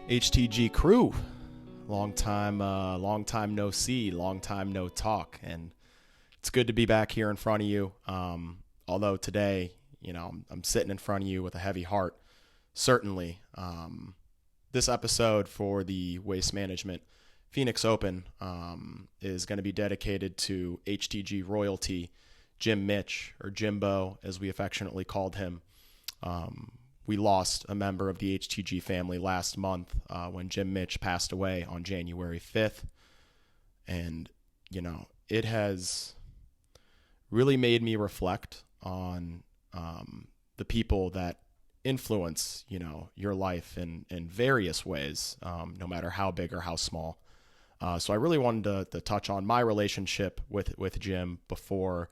HTG Crew, long time no see, long time no talk, and it's good to be back here in front of you. Although today, I'm sitting in front of you with a heavy heart. Certainly, this episode for the Waste Management Phoenix Open is going to be dedicated to HTG royalty, Mitch, or Jimbo, as we affectionately called him. We lost a member of the HTG family last month when Mitch passed away on January 5th. And, it has really made me reflect on the people that influence, your life in various ways, no matter how big or how small. So I really wanted to touch on my relationship with Jim before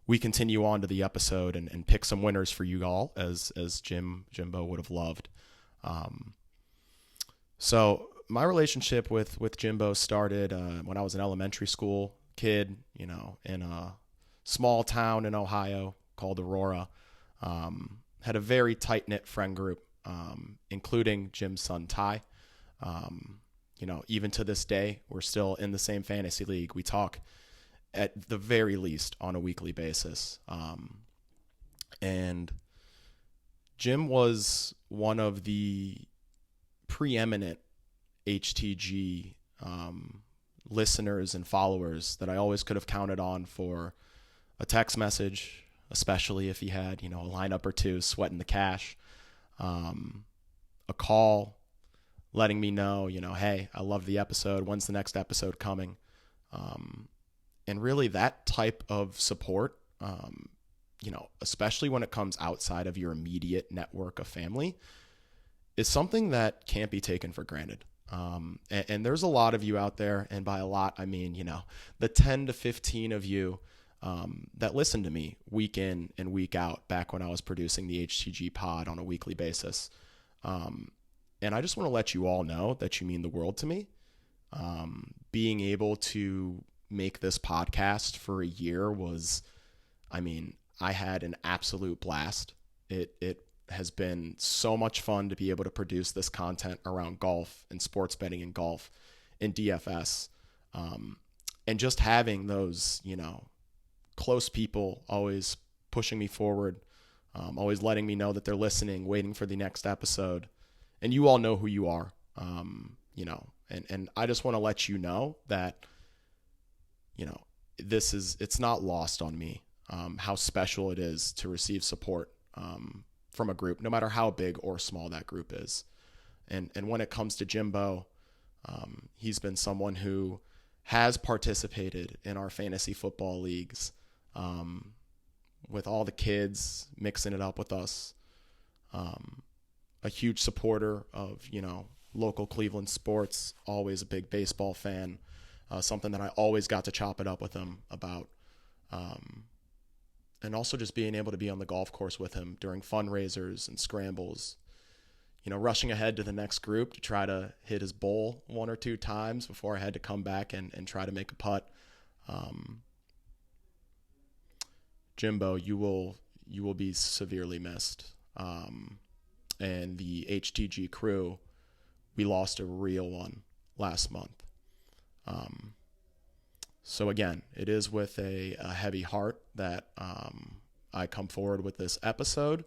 we continue on to the episode and pick some winners for you all, as Jimbo would have loved. So my relationship with Jimbo started when I was an elementary school kid, in a small town in Ohio called Aurora. Had a very tight-knit friend group, including Jim's son, Ty. Even to this day, we're still in the same fantasy league. We talk at the very least on a weekly basis. And Jim was one of the preeminent HTG listeners and followers that I always could have counted on for a text message, especially if he had, a lineup or two, sweating the cash, a call letting me know, hey, I love the episode. When's the next episode coming? And really that type of support, especially when it comes outside of your immediate network of family, is something that can't be taken for granted. And there's a lot of you out there, and by a lot, I mean, the 10 to 15 of you that listen to me week in and week out back when I was producing the HTG pod on a weekly basis. And I just want to let you all know that you mean the world to me. Being able to make this podcast for a year was, I had an absolute blast. It has been so much fun to be able to produce this content around golf and sports betting and golf and DFS. And just having those, close people always pushing me forward, always letting me know that they're listening, waiting for the next episode. And you all know who you are, and I just want to let you know that, it's not lost on me, how special it is to receive support, from a group, no matter how big or small that group is. And when it comes to Jimbo, he's been someone who has participated in our fantasy football leagues, with all the kids mixing it up with us. A huge supporter of, local Cleveland sports, always a big baseball fan, something that I always got to chop it up with him about. And also just being able to be on the golf course with him during fundraisers and scrambles, rushing ahead to the next group to try to hit his bowl one or two times before I had to come back and try to make a putt. Jimbo, you will be severely missed. And the HTG crew, we lost a real one last month. So again, it is with a heavy heart that I come forward with this episode.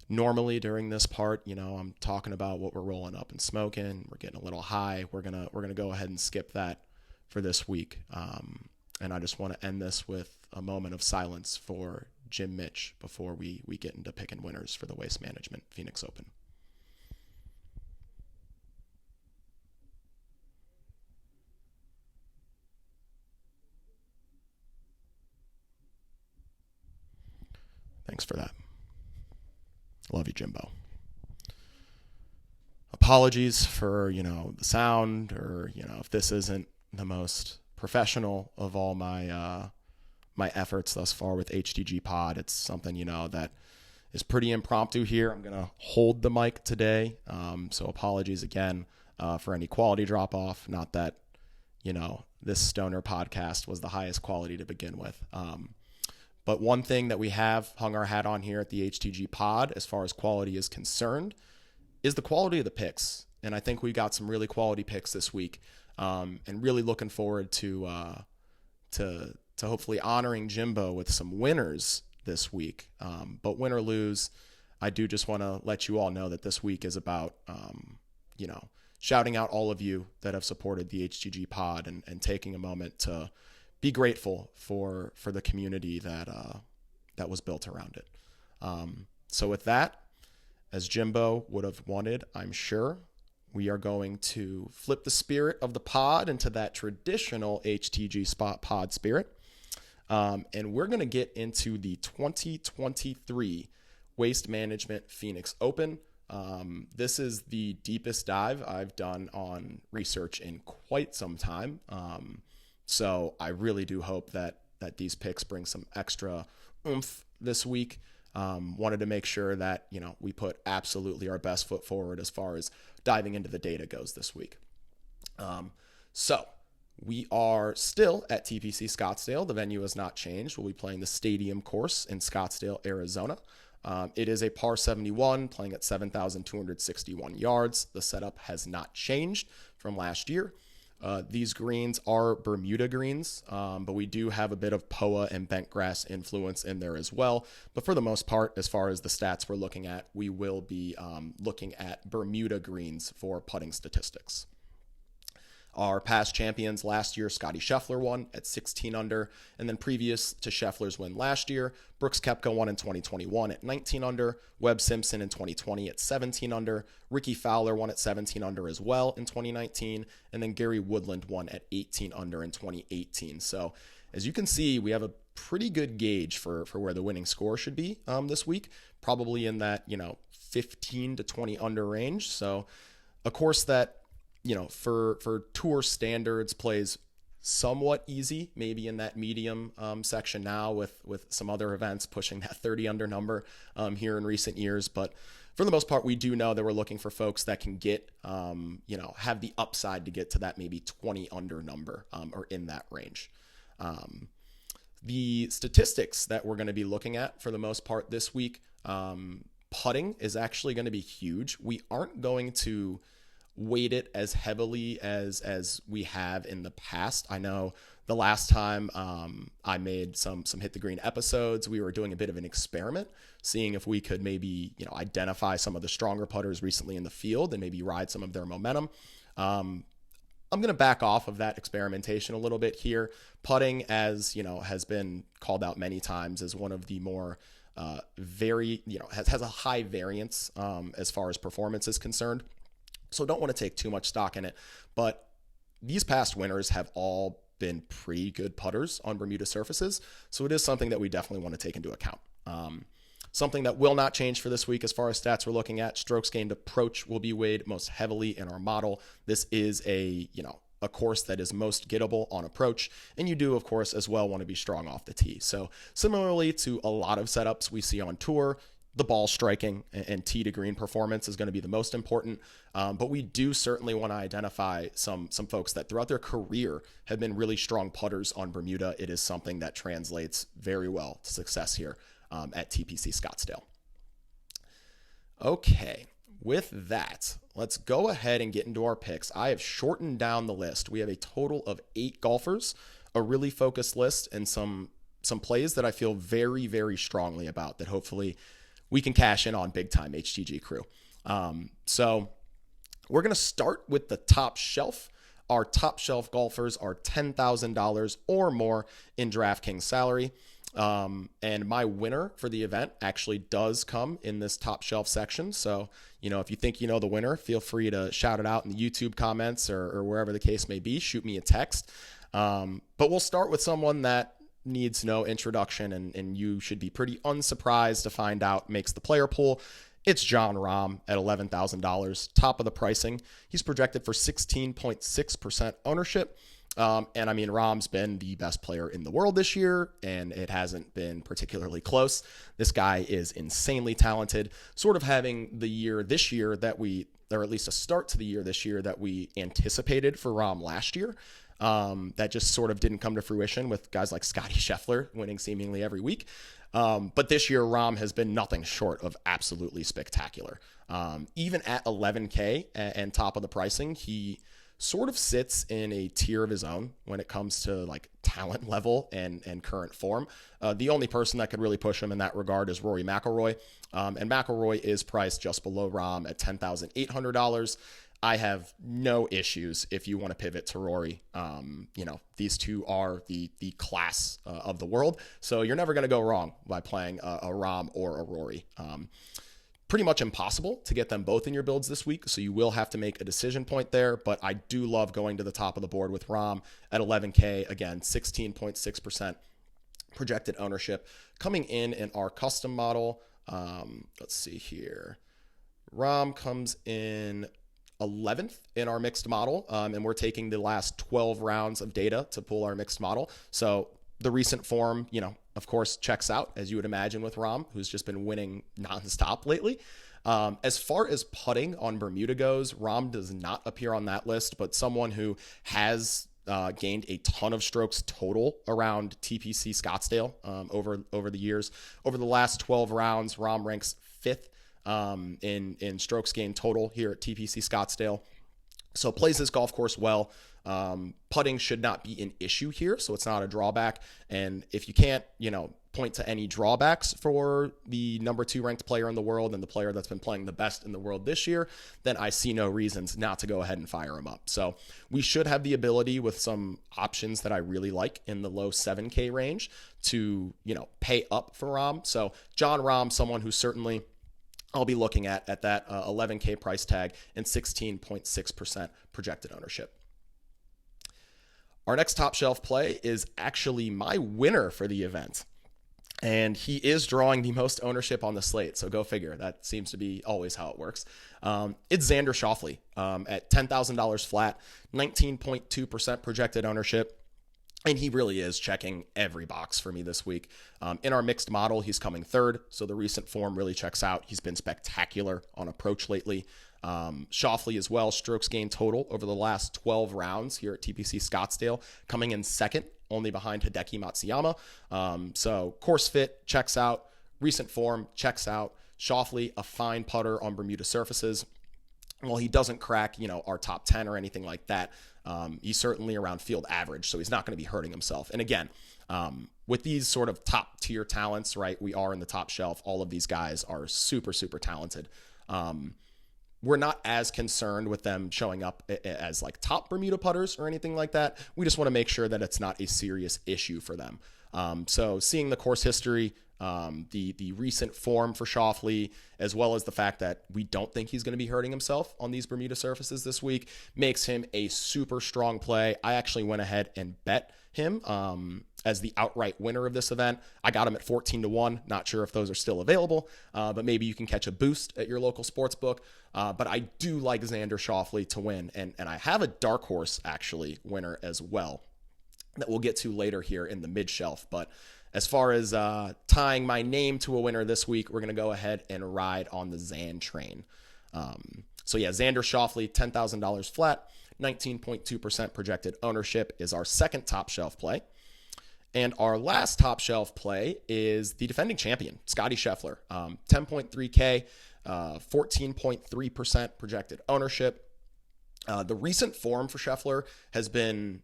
Normally during this part, I'm talking about what we're rolling up and smoking. We're getting a little high. We're gonna go ahead and skip that for this week. And I just want to end this with a moment of silence for Mitch before we get into picking winners for the Waste Management Phoenix Open. Thanks for that. Love you, Jimbo. Apologies for, the sound, or, if this isn't the most professional of all my efforts thus far with HTG Pod. It's something, that is pretty impromptu here. I'm going to hold the mic today. So apologies again for any quality drop off. Not that, this stoner podcast was the highest quality to begin with. But one thing that we have hung our hat on here at the HTG Pod, as far as quality is concerned, is the quality of the picks. And I think we got some really quality picks this week, and really looking forward to hopefully honoring Jimbo with some winners this week. But win or lose, I do just want to let you all know that this week is about, shouting out all of you that have supported the HTG pod and taking a moment to be grateful for the community that was built around it. So with that, as Jimbo would have wanted, I'm sure, we are going to flip the spirit of the pod into that traditional HTG spot pod spirit. And we're going to get into the 2023 Waste Management Phoenix Open. This is the deepest dive I've done on research in quite some time. So I really do hope that these picks bring some extra oomph this week. Wanted to make sure that, we put absolutely our best foot forward as far as diving into the data goes this week. So we are still at TPC Scottsdale. The venue has not changed. We'll be playing the stadium course in Scottsdale, Arizona. It is a par 71 playing at 7,261 yards. The setup has not changed from last year. These greens are Bermuda greens, but we do have a bit of POA and bent grass influence in there as well. But for the most part, as far as the stats we're looking at, we will be looking at Bermuda greens for putting statistics. Our past champions last year, Scotty Scheffler won at 16 under. And then previous to Scheffler's win last year, Brooks Koepka won in 2021 at 19 under. Webb Simpson in 2020 at 17 under. Ricky Fowler won at 17 under as well in 2019. And then Gary Woodland won at 18 under in 2018. So as you can see, we have a pretty good gauge for where the winning score should be this week. Probably in that, 15 to 20 under range. So a course that, for tour standards plays somewhat easy, maybe in that medium section now with some other events pushing that 30 under number here in recent years. But for the most part, we do know that we're looking for folks that can get, have the upside to get to that maybe 20 under number or in that range. The statistics that we're going to be looking at for the most part this week, putting is actually going to be huge. We aren't going to weight it as heavily as we have in the past. I know the last time I made some hit the green episodes, we were doing a bit of an experiment, seeing if we could maybe identify some of the stronger putters recently in the field and maybe ride some of their momentum. I'm going to back off of that experimentation a little bit here. Putting, as has been called out many times, as one of the more has a high variance as far as performance is concerned. So don't want to take too much stock in it, but these past winners have all been pretty good putters on Bermuda surfaces. So it is something that we definitely want to take into account. Something that will not change for this week as far as stats we're looking at, strokes gained approach will be weighed most heavily in our model. This is a course that is most gettable on approach. And you do, of course, as well want to be strong off the tee. So similarly to a lot of setups we see on tour, the ball striking and tee to green performance is going to be the most important. But we do certainly want to identify some folks that throughout their career have been really strong putters on Bermuda. It is something that translates very well to success here at TPC Scottsdale. Okay, with that, let's go ahead and get into our picks. I have shortened down the list. We have a total of 8 golfers, a really focused list, and some plays that I feel very, very strongly about that hopefully we can cash in on big time HTG Crew. So we're going to start with the top shelf. Our top shelf golfers are $10,000 or more in DraftKings salary. And my winner for the event actually does come in this top shelf section. So, if you think you know the winner, feel free to shout it out in the YouTube comments or wherever the case may be. Shoot me a text. But we'll start with someone that needs no introduction, and you should be pretty unsurprised to find out makes the player pool. It's Jon Rahm at $11,000, top of the pricing. He's projected for 16.6% ownership. And I mean, Rahm's been the best player in the world this year, and it hasn't been particularly close. This guy is insanely talented, sort of having the year this year that or at least a start to the year this year that we anticipated for Rahm last year. that just sort of didn't come to fruition with guys like Scotty Scheffler winning seemingly every week. But this year, Rahm has been nothing short of absolutely spectacular. Even at 11K and top of the pricing, he sort of sits in a tier of his own when it comes to like talent level and current form. The only person that could really push him in that regard is Rory McIlroy. And McIlroy is priced just below Rahm at $10,800. I have no issues if you want to pivot to Rory. These two are the class of the world. So you're never going to go wrong by playing a Rahm or a Rory. Pretty much impossible to get them both in your builds this week, so you will have to make a decision point there, but I do love going to the top of the board with Rahm at 11K. Again, 16.6% projected ownership. Coming in our custom model, let's see here. Rahm comes in 11th in our mixed model, and we're taking the last 12 rounds of data to pull our mixed model. So the recent form, of course, checks out, as you would imagine with Rahm, who's just been winning nonstop lately. As far as putting on Bermuda goes, Rahm does not appear on that list, but someone who has gained a ton of strokes total around TPC Scottsdale over the years. Over the last 12 rounds, Rahm ranks 5th in strokes gained total here at TPC Scottsdale. So plays this golf course well. Putting should not be an issue here, so it's not a drawback. And if you can't, point to any drawbacks for the number 2 ranked player in the world and the player that's been playing the best in the world this year, then I see no reasons not to go ahead and fire him up. So we should have the ability with some options that I really like in the low 7K range to, pay up for Rahm. So Jon Rahm, someone who certainly I'll be looking at that 11K price tag and 16.6% projected ownership. Our next top shelf play is actually my winner for the event. And he is drawing the most ownership on the slate. So go figure. That seems to be always how it works. It's Xander Schauffele at $10,000 flat, 19.2% projected ownership. And he really is checking every box for me this week. In our mixed model, he's coming 3rd. So the recent form really checks out. He's been spectacular on approach lately. Schauffele as well, strokes gained total over the last 12 rounds here at TPC Scottsdale, coming in 2nd, only behind Hideki Matsuyama. So course fit checks out, recent form checks out. Schauffele, a fine putter on Bermuda surfaces. While he doesn't crack, our top 10 or anything like that, he's certainly around field average, so he's not going to be hurting himself. And again, with these sort of top tier talents, right, we are in the top shelf. All of these guys are super, super talented. We're not as concerned with them showing up as like top Bermuda putters or anything like that. We just want to make sure that it's not a serious issue for them. So seeing the course history, the recent form for Schauffele, as well as the fact that we don't think he's going to be hurting himself on these Bermuda surfaces this week, makes him a super strong play. I actually went ahead and bet him as the outright winner of this event. I got him at 14-1. Not sure if those are still available, but maybe you can catch a boost at your local sports book. But I do like Xander Schauffele to win, and I have a dark horse actually winner as well that we'll get to later here in the mid shelf. But as far as tying my name to a winner this week, we're going to go ahead and ride on the Xan train. Xander Schauffele, $10,000 flat, 19.2% projected ownership is our second top shelf play. And our last top shelf play is the defending champion, Scotty Scheffler, 10.3K, 14.3% projected ownership. The recent form for Scheffler has been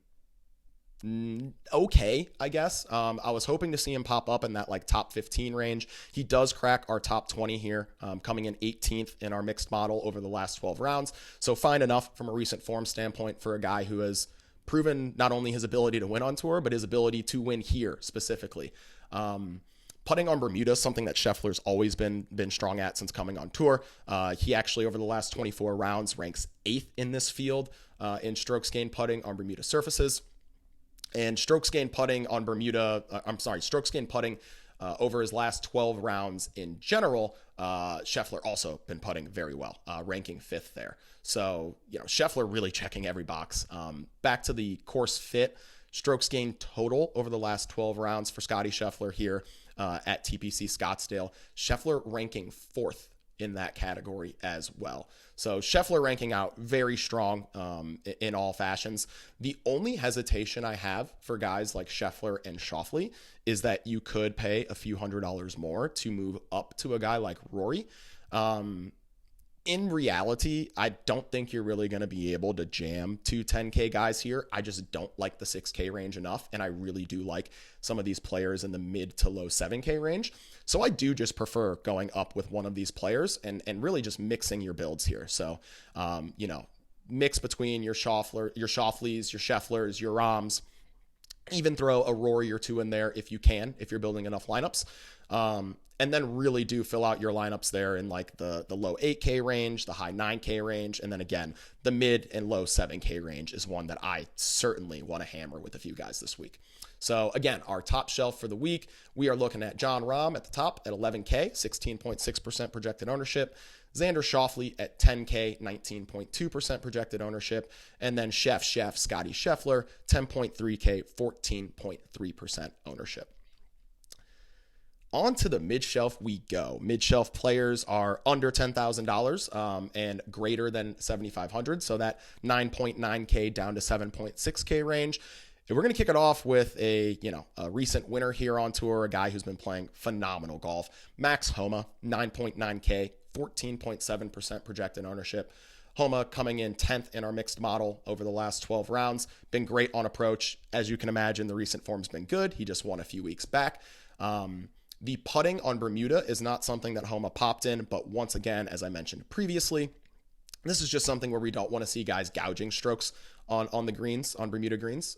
okay, I guess. I was hoping to see him pop up in that like top 15 range. He does crack our top 20 here, coming in 18th in our mixed model over the last 12 rounds. So fine enough from a recent form standpoint for a guy who has proven not only his ability to win on tour, but his ability to win here specifically. Putting on Bermuda, something that Scheffler's always been strong at since coming on tour. He actually, over the last 24 rounds, ranks 8th in this field in strokes gained putting on Bermuda surfaces. And strokes gained putting on strokes gained putting over his last 12 rounds in general, Scheffler also been putting very well, ranking 5th there. So, Scheffler really checking every box. Back to the course fit, strokes gained total over the last 12 rounds for Scotty Scheffler here at TPC Scottsdale. Scheffler ranking 4th in that category as well. So Scheffler ranking out very strong in all fashions. The only hesitation I have for guys like Scheffler and Schauffele is that you could pay a few $100s more to move up to a guy like Rory. In reality, I don't think you're really going to be able to jam two 10K guys here. I just don't like the 6K range enough, and I really do like some of these players in the mid to low 7K range. So I do just prefer going up with one of these players and really just mixing your builds here. So, mix between your Schauffele's, your Schefflers, your Rahms, even throw a Rory or two in there if you can, if you're building enough lineups. And then really do fill out your lineups there in like the low 8K range, the high 9K range. And then again, the mid and low 7K range is one that I certainly want to hammer with a few guys this week. So again, our top shelf for the week, we are looking at Jon Rahm at the top at 11K, 16.6% projected ownership. Xander Schauffele at 10K, 19.2% projected ownership. And then Scotty Scheffler, 10.3K, 14.3% ownership. On to the mid-shelf we go. Mid-shelf players are under $10,000 and greater than $7,500. So that 9.9K down to 7.6K range. And we're going to kick it off with a recent winner here on tour, a guy who's been playing phenomenal golf. Max Homa, 9.9K, 14.7% projected ownership. Homa coming in 10th in our mixed model over the last 12 rounds. Been great on approach. As you can imagine, the recent form's been good. He just won a few weeks back. The putting on Bermuda is not something that Homa popped in, but once again, as I mentioned previously, this is just something where we don't want to see guys gouging strokes on the greens, on Bermuda greens.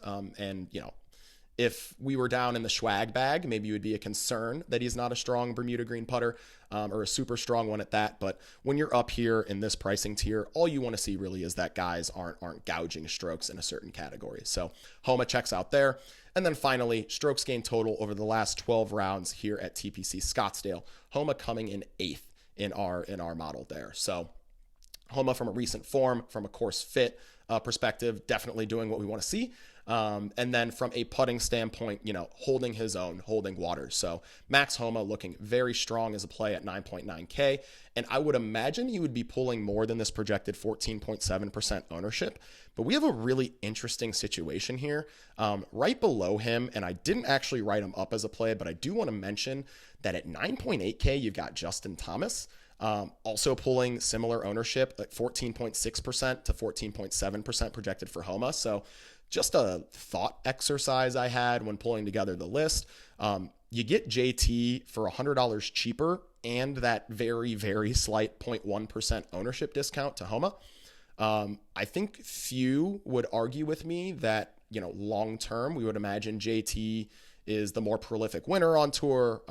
If we were down in the swag bag, maybe it would be a concern that he's not a strong Bermuda green putter or a super strong one at that. But when you're up here in this pricing tier, all you want to see really is that guys aren't gouging strokes in a certain category. So Homa checks out there. And then finally, strokes gained total over the last 12 rounds here at TPC Scottsdale. Homa coming in 8th in our model there. So Homa from a recent form, from a course fit perspective, definitely doing what we want to see. And then from a putting standpoint, holding his own, holding water. So Max Homa looking very strong as a play at 9.9K. And I would imagine he would be pulling more than this projected 14.7% ownership. But we have a really interesting situation here. Right below him, and I didn't actually write him up as a play, but I do want to mention that at 9.8K, you've got Justin Thomas. Also pulling similar ownership at 14.6% to 14.7% projected for Homa. So just a thought exercise I had when pulling together the list. You get JT for $100 cheaper and that very, very slight 0.1% ownership discount to Homa. I think few would argue with me that, long term, we would imagine JT is the more prolific winner on tour,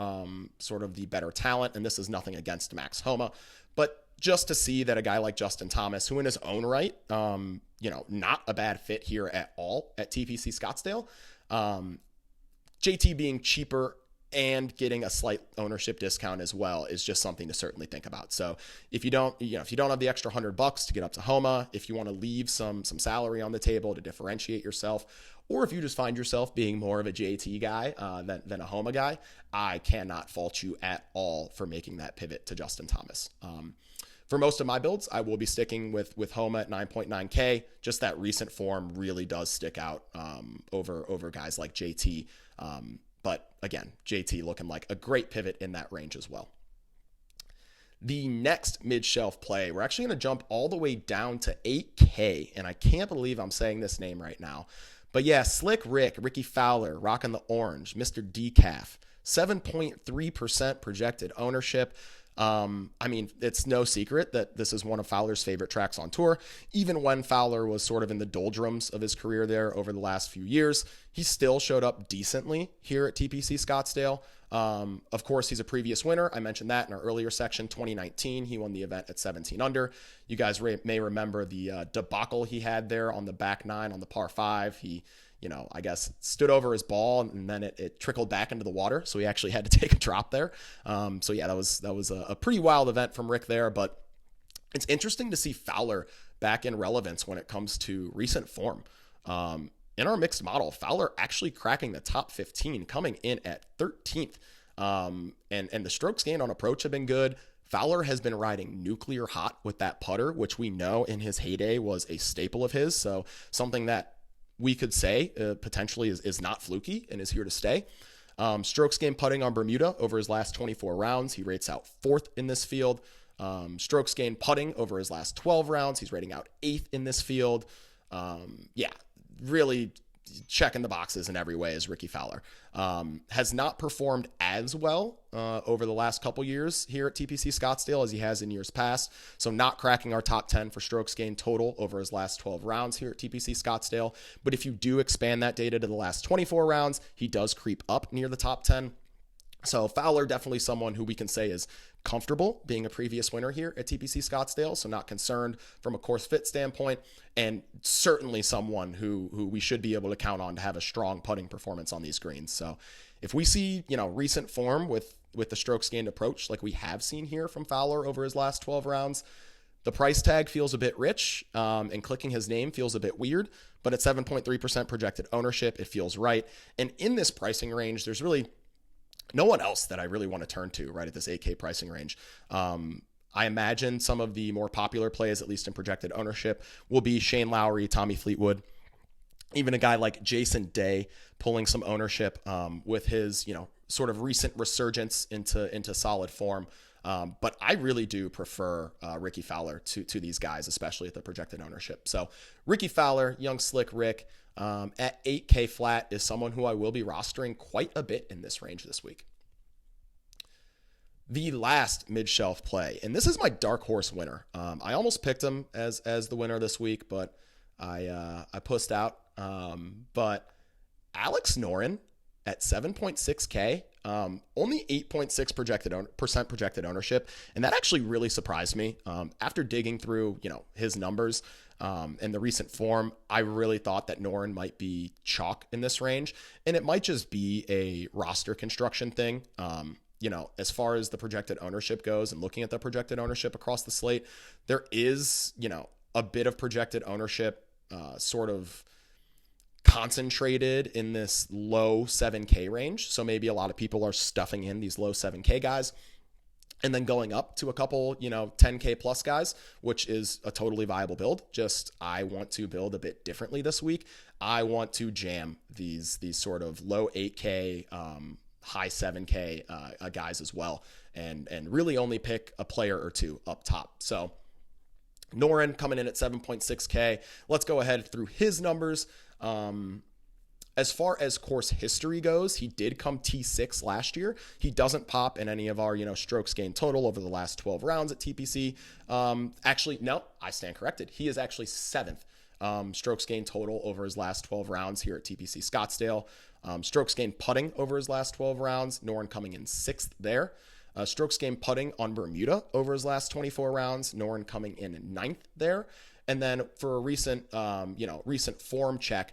sort of the better talent. And this is nothing against Max Homa, but just to see that a guy like Justin Thomas, who in his own right, not a bad fit here at all at TPC Scottsdale, JT being cheaper and getting a slight ownership discount as well is just something to certainly think about. So if you don't have the extra $100 to get up to Homa, if you want to leave some salary on the table to differentiate yourself, or if you just find yourself being more of a JT guy than a Homa guy, I cannot fault you at all for making that pivot to Justin Thomas. For most of my builds, I will be sticking with Homa at 9.9K. Just that recent form really does stick out over guys like JT. But again, JT looking like a great pivot in that range as well. The next mid-shelf play, we're actually going to jump all the way down to 8K, and I can't believe I'm saying this name right now. But yeah, Slick Ricky Fowler, rocking the orange, Mr. Decaf, 7.3% projected ownership. It's no secret that this is one of Fowler's favorite tracks on tour. Even when Fowler was sort of in the doldrums of his career there over the last few years, he still showed up decently here at TPC Scottsdale. Of course, he's a previous winner. I mentioned that in our earlier section, 2019. He won the event at 17 under. You guys may remember the debacle he had there on the back nine on the par 5. He I guess stood over his ball and then it trickled back into the water. So he actually had to take a drop there. So yeah, that was a pretty wild event from Rick there, but it's interesting to see Fowler back in relevance when it comes to recent form. In our mixed model, Fowler actually cracking the top 15, coming in at 13th. And the strokes gained on approach have been good. Fowler has been riding nuclear hot with that putter, which we know in his heyday was a staple of his. So something that we could say potentially is not fluky and is here to stay. Strokes gained putting on Bermuda over his last 24 rounds. He rates out 4th in this field. Strokes gained putting over his last 12 rounds. He's rating out 8th in this field. Really checking the boxes in every way is Ricky Fowler. Has not performed as well over the last couple years here at TPC Scottsdale as he has in years past. So not cracking our top 10 for strokes gained total over his last 12 rounds here at TPC Scottsdale. But if you do expand that data to the last 24 rounds, he does creep up near the top 10. So Fowler, definitely someone who we can say is comfortable being a previous winner here at TPC Scottsdale, so not concerned from a course fit standpoint, and certainly someone who we should be able to count on to have a strong putting performance on these greens. So if we see, recent form with the strokes gained approach like we have seen here from Fowler over his last 12 rounds, the price tag feels a bit rich, and clicking his name feels a bit weird, but at 7.3% projected ownership, it feels right. And in this pricing range, there's really no one else that I really want to turn to right at this 8K pricing range. I imagine some of the more popular plays, at least in projected ownership, will be Shane Lowry, Tommy Fleetwood, even a guy like Jason Day pulling some ownership with his, sort of recent resurgence into solid form. But I really do prefer Ricky Fowler to these guys, especially at the projected ownership. So Ricky Fowler, young slick Rick, at 8K flat is someone who I will be rostering quite a bit in this range this week. The last mid-shelf play, and this is my dark horse winner. I almost picked him as the winner this week, but I pussed out. But Alex Noren at 7.6K, only 8.6% projected ownership, and that actually really surprised me. After digging through, his numbers and the recent form, I really thought that Noren might be chalk in this range, and it might just be a roster construction thing. As far as the projected ownership goes and looking at the projected ownership across the slate, there is, a bit of projected ownership sort of concentrated in this low 7K range. So maybe a lot of people are stuffing in these low 7K guys and then going up to a couple, 10K plus guys, which is a totally viable build. Just, I want to build a bit differently this week. I want to jam these sort of low 8K, high 7K guys as well, and really only pick a player or two up top. So Noren coming in at 7.6K. Let's go ahead through his numbers. As far as course history goes, he did come T6 last year. He doesn't pop in any of our, strokes gained total over the last 12 rounds at TPC. Actually, no, I stand corrected. He is actually 7th strokes gained total over his last 12 rounds here at TPC Scottsdale. Strokes gained putting over his last 12 rounds. Noren coming in 6th there. Strokes gained putting on Bermuda over his last 24 rounds. Noren coming in 9th there. And then for a recent form check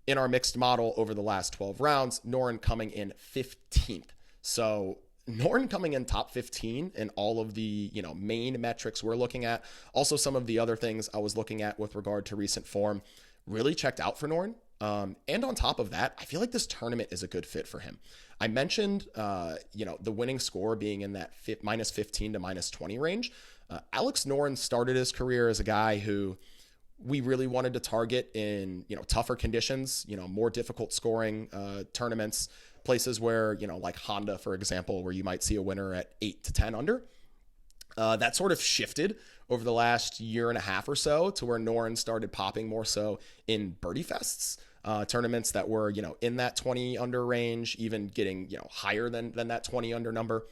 in our mixed model over the last 12 rounds, Noren coming in 15th. So Noren coming in top 15 in all of the, main metrics we're looking at. Also, some of the other things I was looking at with regard to recent form really checked out for Noren. And on top of that, I feel like this tournament is a good fit for him. I mentioned, the winning score being in that minus 15 to minus 20 range. Alex Noren started his career as a guy who we really wanted to target in, tougher conditions, more difficult scoring tournaments, places where, like Honda, for example, where you might see a winner at 8 to 10 under. That sort of shifted over the last year and a half or so to where Noren started popping more so in birdie fests, tournaments that were, in that 20 under range, even getting, higher than that 20 under number.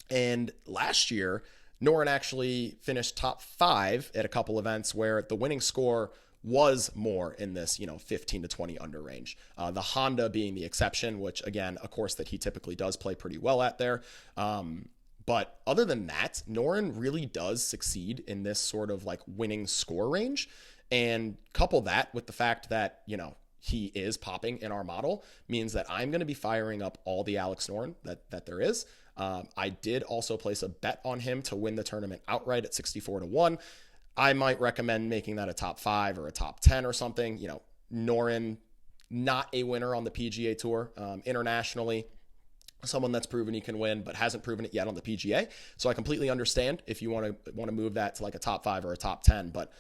And last year, Noren actually finished top 5 at a couple events where the winning score was more in this, 15 to 20 under range. The Honda being the exception, which again, a course that he typically does play pretty well at there. But other than that, Noren really does succeed in this sort of like winning score range. And couple that with the fact that, he is popping in our model means that I'm going to be firing up all the Alex Noren that there is. I did also place a bet on him to win the tournament outright at 64 to 1. I might recommend making that a top 5 or a top 10 or something. Noren, not a winner on the PGA Tour internationally. someone that's proven he can win, but hasn't proven it yet on the PGA. So I completely understand if you want to move that to like a top 5 or a top 10. But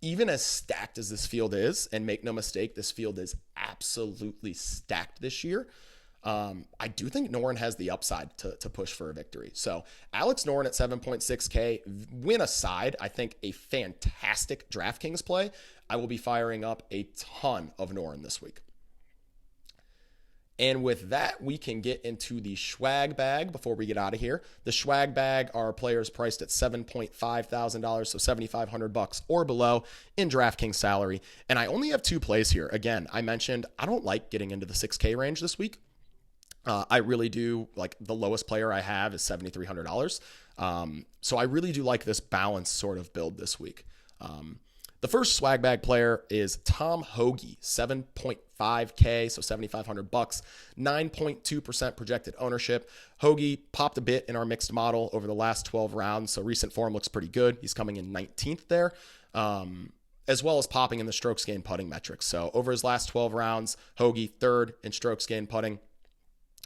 even as stacked as this field is, and make no mistake, this field is absolutely stacked this year. I do think Noren has the upside to push for a victory. So Alex Noren at 7.6K, win aside, I think a fantastic DraftKings play. I will be firing up a ton of Noren this week. And with that, we can get into the swag bag before we get out of here. The swag bag are players priced at $7.5 thousand, so $7,500 or below in DraftKings salary. And I only have 2 plays here. Again, I mentioned I don't like getting into the 6K range this week. I really do. Like, the lowest player I have is $7,300. So I really do like this balanced sort of build this week. The first swag bag player is Tom Hoge, 7.5K, so $7,500, 9.2% projected ownership. Hoge popped a bit in our mixed model over the last 12 rounds, so recent form looks pretty good. He's coming in 19th there, as well as popping in the strokes gained putting metrics. So over his last 12 rounds, Hoge 3rd in strokes gained putting.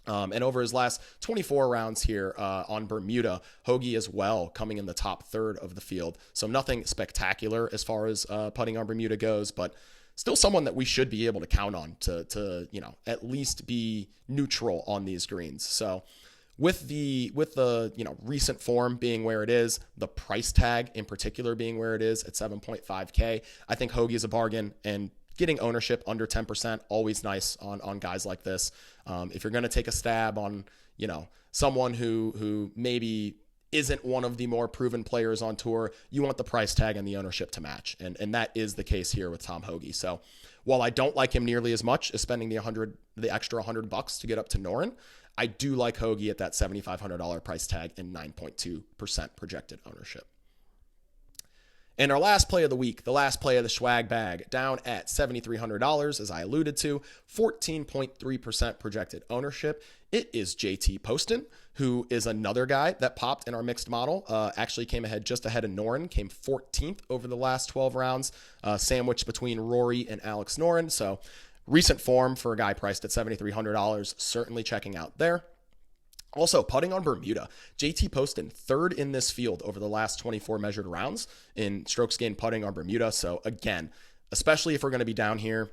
And over his last 24 rounds here on Bermuda, Hoge as well coming in the top 3rd of the field. So nothing spectacular as far as putting on Bermuda goes, but still someone that we should be able to count on to at least be neutral on these greens. So with the recent form being where it is, the price tag in particular being where it is at 7.5K, I think Hoge is a bargain, and getting ownership under 10%, always nice on guys like this. If you're going to take a stab on, someone who maybe isn't one of the more proven players on tour, you want the price tag and the ownership to match. And that is the case here with Tom Hoge. So while I don't like him nearly as much as spending the extra $100 to get up to Noren, I do like Hoge at that $7,500 price tag and 9.2% projected ownership. And our last play of the week, the last play of the swag bag, down at $7,300, as I alluded to, 14.3% projected ownership. It is JT Poston, who is another guy that popped in our mixed model. Actually came just ahead of Noren, came 14th over the last 12 rounds, sandwiched between Rory and Alex Noren. So recent form for a guy priced at $7,300, certainly checking out there. Also, putting on Bermuda, JT Poston, 3rd in this field over the last 24 measured rounds in strokes gained putting on Bermuda. So again, especially if we're going to be down here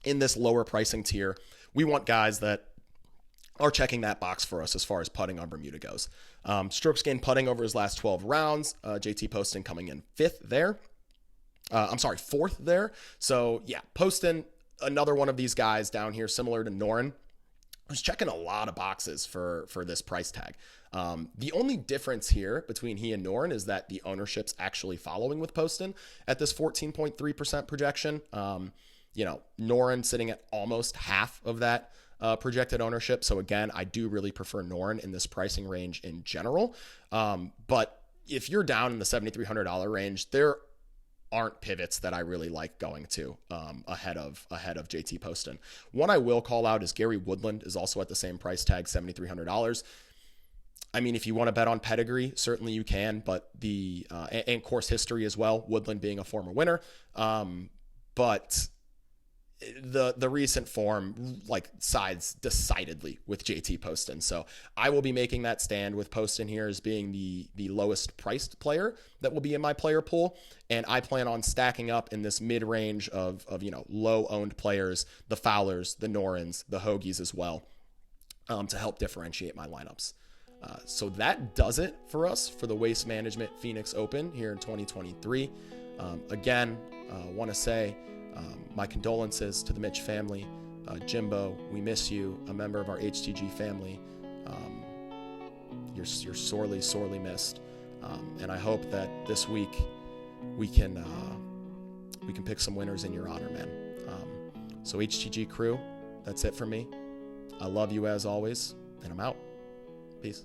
in this lower pricing tier, we want guys that are checking that box for us as far as putting on Bermuda goes. Strokes gained putting over his last 12 rounds, JT Poston coming in 5th there. 4th there. So yeah, Poston, another one of these guys down here, similar to Noren, who's checking a lot of boxes for this price tag. The only difference here between he and Noren is that the ownership's actually following with Poston at this 14.3% projection. Noren sitting at almost half of that projected ownership. So again, I do really prefer Noren in this pricing range in general. But if you're down in the $7,300 range, there aren't pivots that I really like going to ahead of JT Poston. One I will call out is Gary Woodland is also at the same price tag, $7,300. I mean, if you want to bet on pedigree, certainly you can, but and course history as well, Woodland being a former winner. But the recent form sides decidedly with JT Poston. So I will be making that stand with Poston here as being the lowest priced player that will be in my player pool. And I plan on stacking up in this mid-range of low owned players, the Fowlers, the Norens, the Hoagies as well, to help differentiate my lineups. So that does it for us for the Waste Management Phoenix Open here in 2023. Again, want to say my condolences to the Mitch family. Jimbo, we miss you, a member of our HTG family. You're sorely, sorely missed. And I hope that this week we can pick some winners in your honor, man. So HTG Crew, that's it for me. I love you as always, and I'm out. Peace.